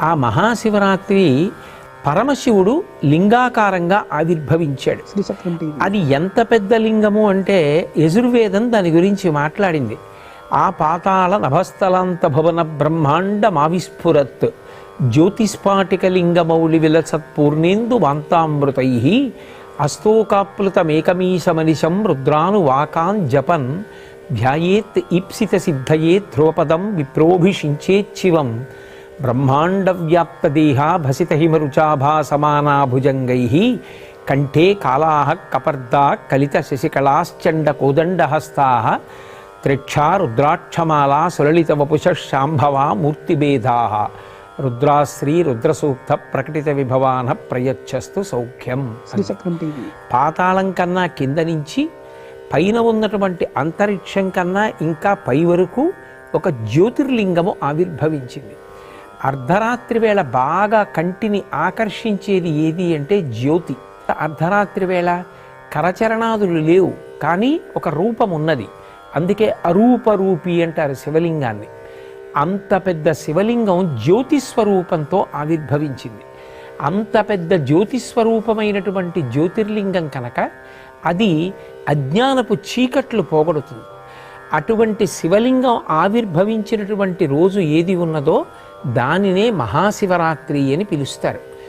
ఆ మహాశివరాత్రి పరమశివుడు లింగాకారంగా ఆవిర్భవించాడు. అది ఎంత పెద్ద లింగము అంటే యజుర్వేదం దాని గురించి మాట్లాడింది. ఆ పాతాళ నభస్థలాంత భవన బ్రహ్మాండమావిస్ఫురత్ జ్యోతిస్ఫాటికలింగమౌళి విలసత్పూర్ణేందు వాంతామృతై అస్తోకాప్లుతమేకమీశమనిశం రుద్రానువాకాన్ జపన్ ధ్యాయేత్ ఈప్సిత సిద్ధయే ధ్రువపదం విప్రోభిషించేచ్చివం బ్రహ్మాండవ్యాప్తదేహ భసిత హిమరుచాభాసమానాభుజంగై కంఠే కాళాః కపర్దా కలిత శశికళాశ్చండ కోదండహస్తా త్రిక్షా రుద్రాక్షమాలా సులలిత వపుష శాంభవా మూర్తిభేదా రుద్రాశ్రీ రుద్రసూక్త ప్రకటిత విభవాన ప్రయచ్చస్తు సౌఖ్యం. పాతాళం కన్నా కింద నుంచి పైన ఉన్నటువంటి అంతరిక్షం కన్నా ఇంకా పై వరకు ఒక జ్యోతిర్లింగము ఆవిర్భవించింది. అర్ధరాత్రి వేళ బాగా కంటిని ఆకర్షించేది ఏది అంటే జ్యోతి. అర్ధరాత్రి వేళ కరచరణాదులు లేవు, కానీ ఒక రూపం ఉన్నది. అందుకే అరూపరూపి అంటారు శివలింగాన్ని. అంత పెద్ద శివలింగం జ్యోతిస్వరూపంతో ఆవిర్భవించింది. అంత పెద్ద జ్యోతిస్వరూపమైనటువంటి జ్యోతిర్లింగం కనుక అది అజ్ఞానపు చీకట్లు పోగొడుతుంది. అటువంటి శివలింగం ఆవిర్భవించినటువంటి రోజు ఏది ఉన్నదో దానినే మహాశివరాత్రి అని పిలుస్తారు.